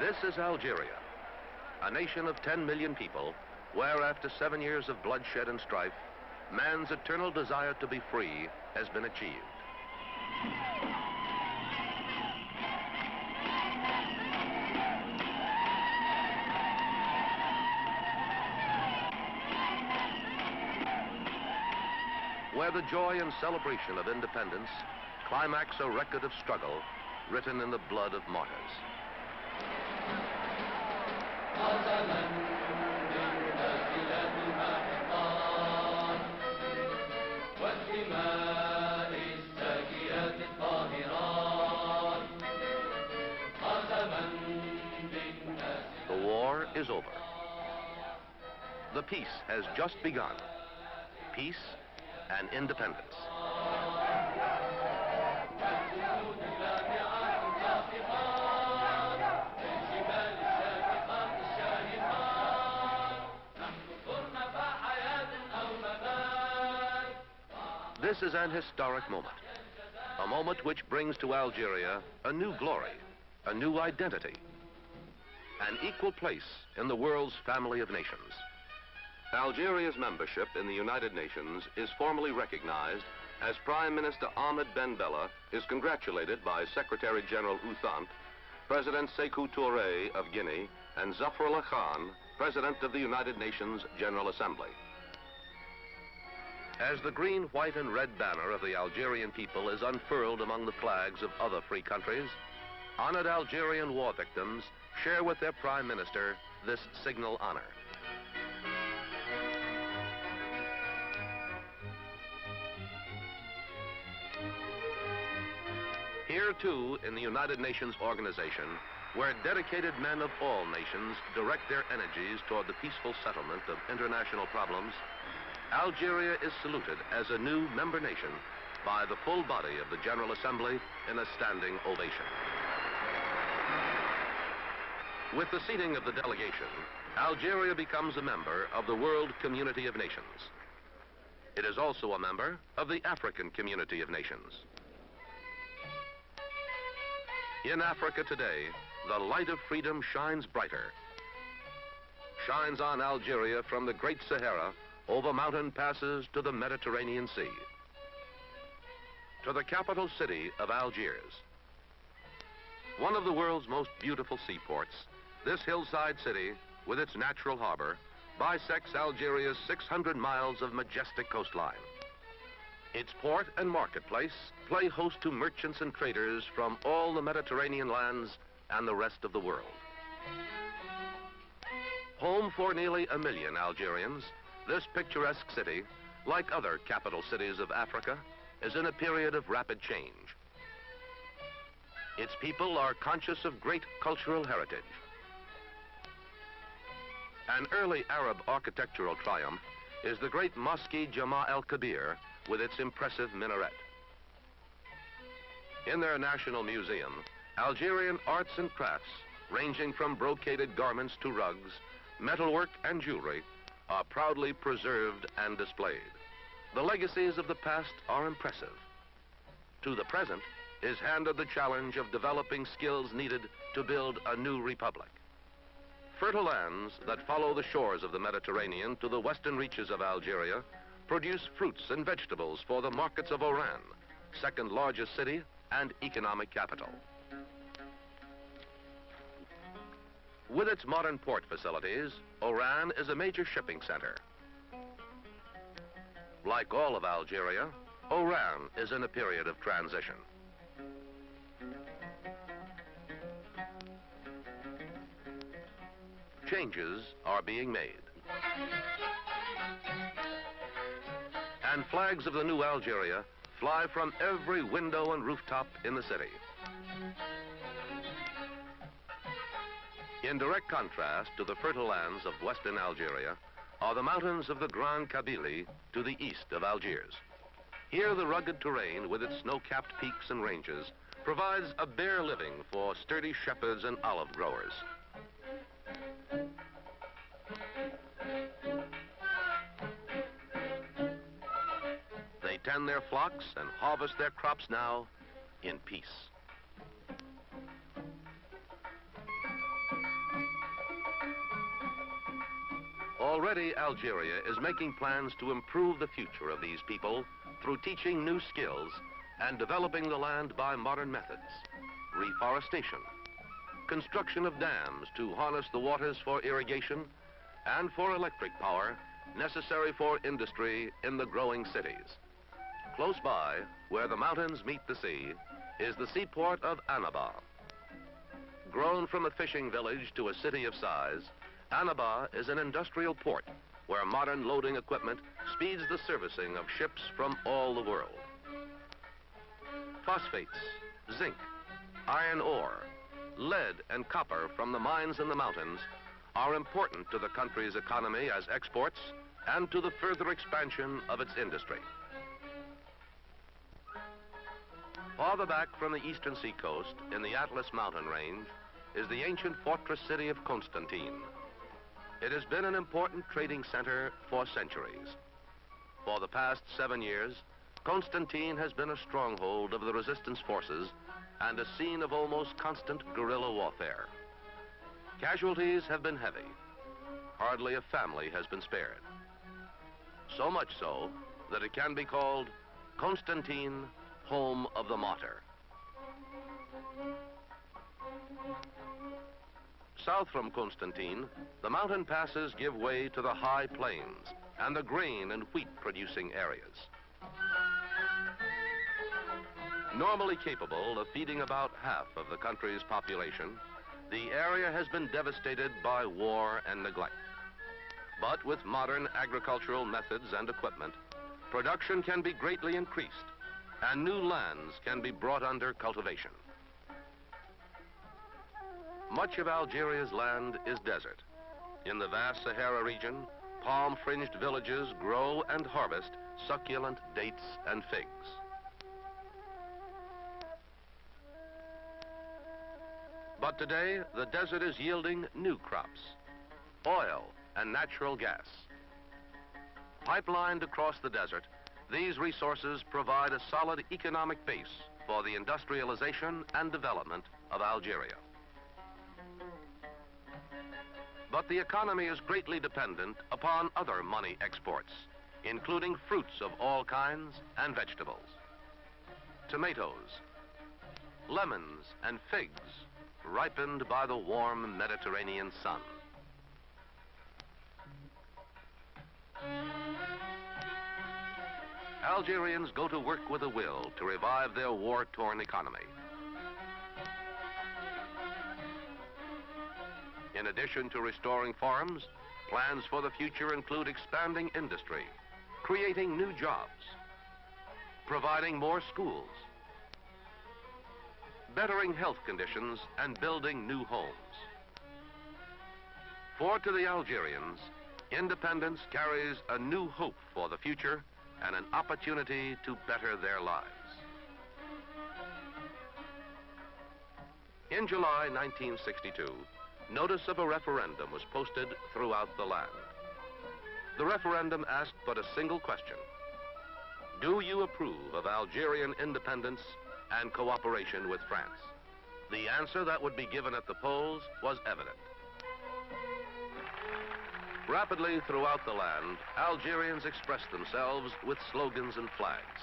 This is Algeria, a nation of 10 million people, where after 7 years of bloodshed and strife, man's eternal desire to be free has been achieved. Where the joy and celebration of independence climax a record of struggle written in the blood of martyrs. The war is over. The peace has just begun. Peace and independence. This is an historic moment, a moment which brings to Algeria a new glory, a new identity, an equal place in the world's family of nations. Algeria's membership in the United Nations is formally recognized as Prime Minister Ahmed Ben Bella is congratulated by Secretary General Outhant, President Sékou Touré of Guinea, and Zafrullah Khan, President of the United Nations General Assembly. As the green, white, and red banner of the Algerian people is unfurled among the flags of other free countries, honored Algerian war victims share with their Prime Minister this signal honor. Here, too, in the United Nations organization, where dedicated men of all nations direct their energies toward the peaceful settlement of international problems, Algeria is saluted as a new member nation by the full body of the General Assembly in a standing ovation. With the seating of the delegation, Algeria becomes a member of the World Community of Nations. It is also a member of the African Community of Nations. In Africa today, the light of freedom shines brighter. Shines on Algeria from the Great Sahara over mountain passes to the Mediterranean Sea. To the capital city of Algiers. One of the world's most beautiful seaports, this hillside city, with its natural harbor, bisects Algeria's 600 miles of majestic coastline. Its port and marketplace play host to merchants and traders from all the Mediterranean lands and the rest of the world. Home for nearly 1 million Algerians, this picturesque city, like other capital cities of Africa, is in a period of rapid change. Its people are conscious of great cultural heritage. An early Arab architectural triumph is the great Mosque Jama el-Kabir with its impressive minaret. In their national museum, Algerian arts and crafts, ranging from brocaded garments to rugs, metalwork and jewelry, are proudly preserved and displayed. The legacies of the past are impressive. To the present is handed the challenge of developing skills needed to build a new republic. Fertile lands that follow the shores of the Mediterranean to the western reaches of Algeria produce fruits and vegetables for the markets of Oran, second largest city and economic capital. With its modern port facilities, Oran is a major shipping center. Like all of Algeria, Oran is in a period of transition. Changes are being made. And flags of the new Algeria fly from every window and rooftop in the city. In direct contrast to the fertile lands of western Algeria are the mountains of the Grand Kabylie to the east of Algiers. Here the rugged terrain with its snow-capped peaks and ranges provides a bare living for sturdy shepherds and olive growers. They tend their flocks and harvest their crops now in peace. Already, Algeria is making plans to improve the future of these people through teaching new skills and developing the land by modern methods, reforestation, construction of dams to harness the waters for irrigation and for electric power necessary for industry in the growing cities. Close by, where the mountains meet the sea, is the seaport of Annaba. Grown from a fishing village to a city of size, Annaba is an industrial port where modern loading equipment speeds the servicing of ships from all the world. Phosphates, zinc, iron ore, lead and copper from the mines in the mountains are important to the country's economy as exports and to the further expansion of its industry. Farther back from the eastern seacoast in the Atlas mountain range is the ancient fortress city of Constantine. It has been an important trading center for centuries. For the past 7 years, Constantine has been a stronghold of the resistance forces and a scene of almost constant guerrilla warfare. Casualties have been heavy. Hardly a family has been spared. So much so that it can be called Constantine, home of the martyr. South from Constantine, the mountain passes give way to the high plains and the grain and wheat producing areas. Normally capable of feeding about half of the country's population, the area has been devastated by war and neglect. But with modern agricultural methods and equipment, production can be greatly increased and new lands can be brought under cultivation. Much of Algeria's land is desert. In the vast Sahara region, palm-fringed villages grow and harvest succulent dates and figs. But today, the desert is yielding new crops, oil and natural gas. Pipelined across the desert, these resources provide a solid economic base for the industrialization and development of Algeria. But the economy is greatly dependent upon other money exports, including fruits of all kinds and vegetables. Tomatoes, lemons, and figs ripened by the warm Mediterranean sun. Algerians go to work with a will to revive their war-torn economy. In addition to restoring farms, plans for the future include expanding industry, creating new jobs, providing more schools, bettering health conditions, and building new homes. For to the Algerians, independence carries a new hope for the future and an opportunity to better their lives. In July 1962, notice of a referendum was posted throughout the land. The referendum asked but a single question: do you approve of Algerian independence and cooperation with France? The answer that would be given at the polls was evident. Rapidly throughout the land, Algerians expressed themselves with slogans and flags.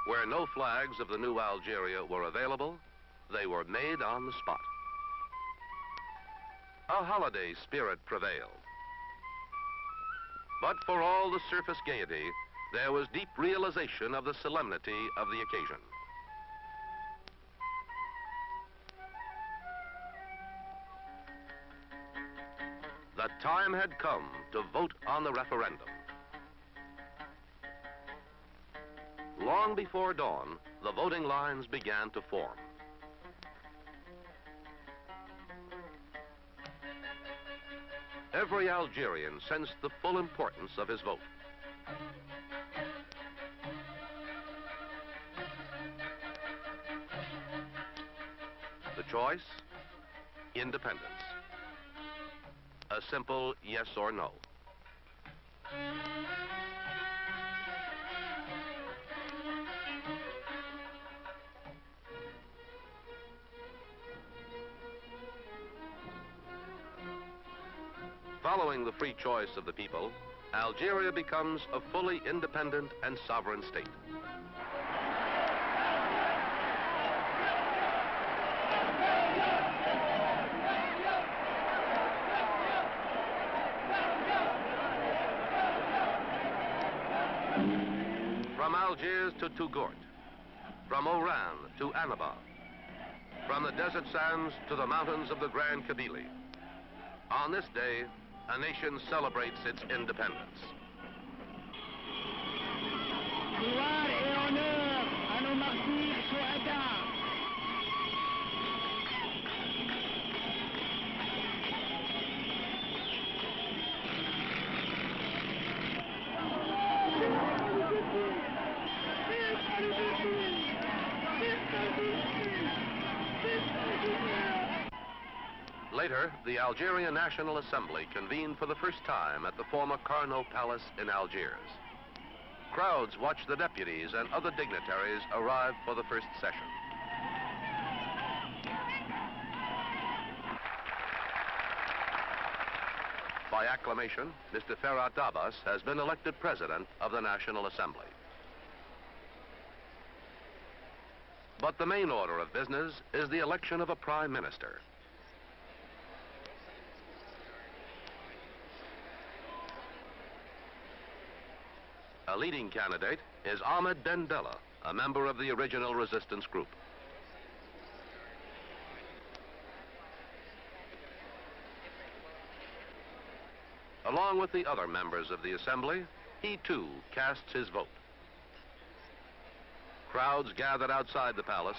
Where no flags of the new Algeria were available, they were made on the spot. A holiday spirit prevailed. But for all the surface gaiety, there was deep realization of the solemnity of the occasion. The time had come to vote on the referendum. Long before dawn, the voting lines began to form. Every Algerian sensed the full importance of his vote. The choice? Independence. A simple yes or no. Following the free choice of the people, Algeria becomes a fully independent and sovereign state. From Algiers to Touggourt, from Oran to Annaba, from the desert sands to the mountains of the Grand Kabylie. On this day, a nation celebrates its independence. Gloire et honneur à nos martyrs shuhada. Later, the Algerian National Assembly convened for the first time at the former Carnot Palace in Algiers. Crowds watched the deputies and other dignitaries arrive for the first session. By acclamation, Mr. Ferhat Abbas has been elected President of the National Assembly. But the main order of business is the election of a Prime Minister. A leading candidate is Ahmed Ben Bella, a member of the original resistance group. Along with the other members of the assembly, he too casts his vote. Crowds gathered outside the palace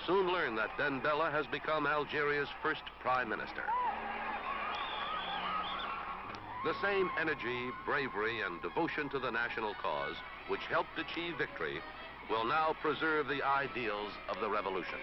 soon learn that Ben Bella has become Algeria's first Prime Minister. The same energy, bravery, and devotion to the national cause which helped achieve victory will now preserve the ideals of the revolution.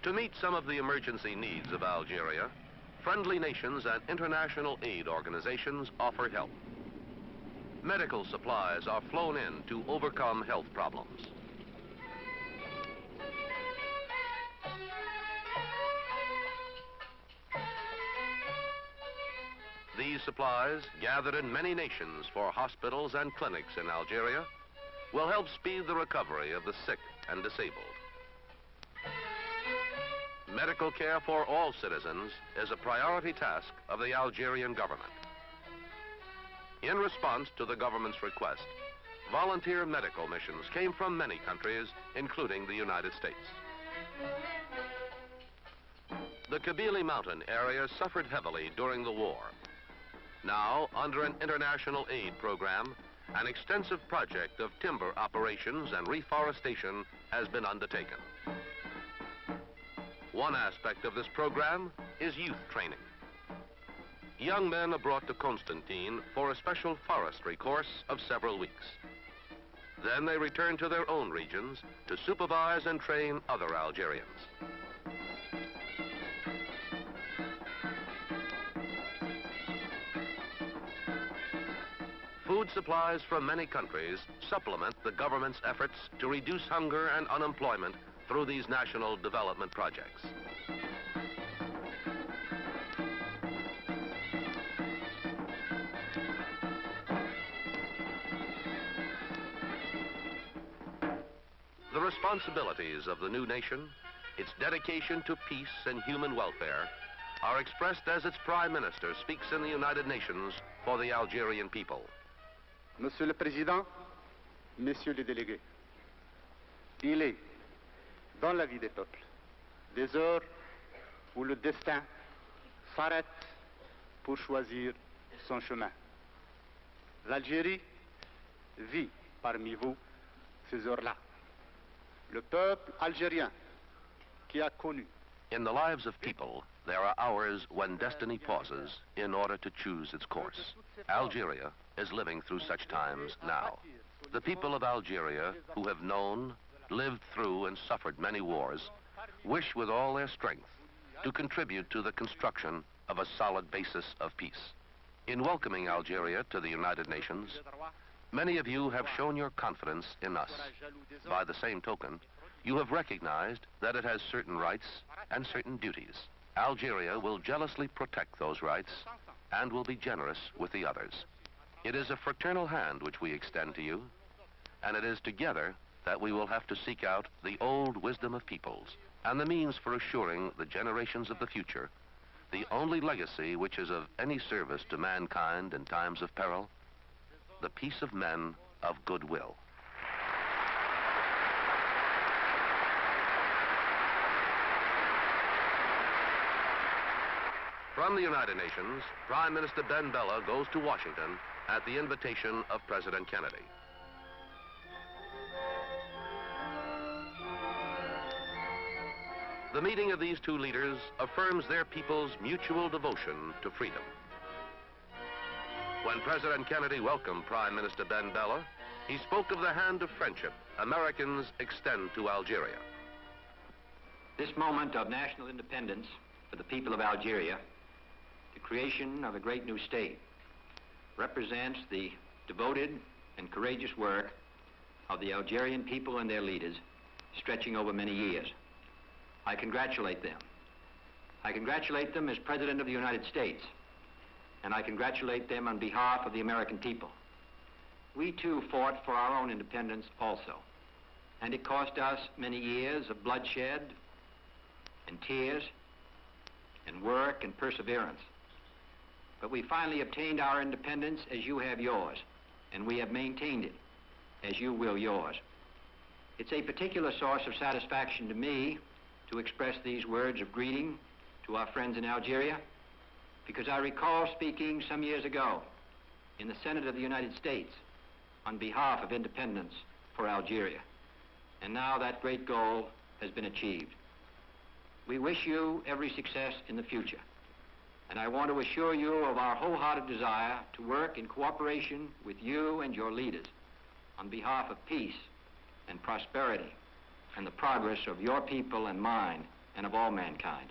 To meet some of the emergency needs of Algeria, friendly nations and international aid organizations offer help. Medical supplies are flown in to overcome health problems. These supplies, gathered in many nations for hospitals and clinics in Algeria, will help speed the recovery of the sick and disabled. Medical care for all citizens is a priority task of the Algerian government. In response to the government's request, volunteer medical missions came from many countries, including the United States. The Kabylie Mountain area suffered heavily during the war. Now, under an international aid program, an extensive project of timber operations and reforestation has been undertaken. One aspect of this program is youth training. Young men are brought to Constantine for a special forestry course of several weeks. Then they return to their own regions to supervise and train other Algerians. Food supplies from many countries supplement the government's efforts to reduce hunger and unemployment through these national development projects. The responsibilities of the new nation its dedication to peace and human welfare, are expressed as its Prime Minister speaks in the United Nations for the Algerian people. Monsieur le Président, Messieurs les délégués, il est, dans la vie des peuples, des heures où le destin s'arrête pour choisir son chemin. L'Algérie vit parmi vous ces heures-là. Le peuple algérien qui a connu. In the lives of people, there are hours when destiny pauses in order to choose its course. Algeria is living through such times now. The people of Algeria, who have known, lived through, and suffered many wars, wish with all their strength to contribute to the construction of a solid basis of peace. In welcoming Algeria to the United Nations, many of you have shown your confidence in us. By the same token, you have recognized that it has certain rights and certain duties. Algeria will jealously protect those rights and will be generous with the others. It is a fraternal hand which we extend to you, and it is together that we will have to seek out the old wisdom of peoples and the means for assuring the generations of the future the only legacy which is of any service to mankind in times of peril, the peace of men of goodwill. From the United Nations, Prime Minister Ben Bella goes to Washington at the invitation of President Kennedy. The meeting of these two leaders affirms their people's mutual devotion to freedom. When President Kennedy welcomed Prime Minister Ben Bella, he spoke of the hand of friendship Americans extend to Algeria. This moment of national independence for the people of Algeria, the creation of a great new state, represents the devoted and courageous work of the Algerian people and their leaders, stretching over many years. I congratulate them. I congratulate them as President of the United States, and I congratulate them on behalf of the American people. We too fought for our own independence also, and it cost us many years of bloodshed and tears and work and perseverance. But we finally obtained our independence as you have yours, and we have maintained it as you will yours. It's a particular source of satisfaction to me to express these words of greeting to our friends in Algeria, because I recall speaking some years ago in the Senate of the United States on behalf of independence for Algeria. And now that great goal has been achieved. We wish you every success in the future. And I want to assure you of our wholehearted desire to work in cooperation with you and your leaders on behalf of peace and prosperity and the progress of your people and mine and of all mankind.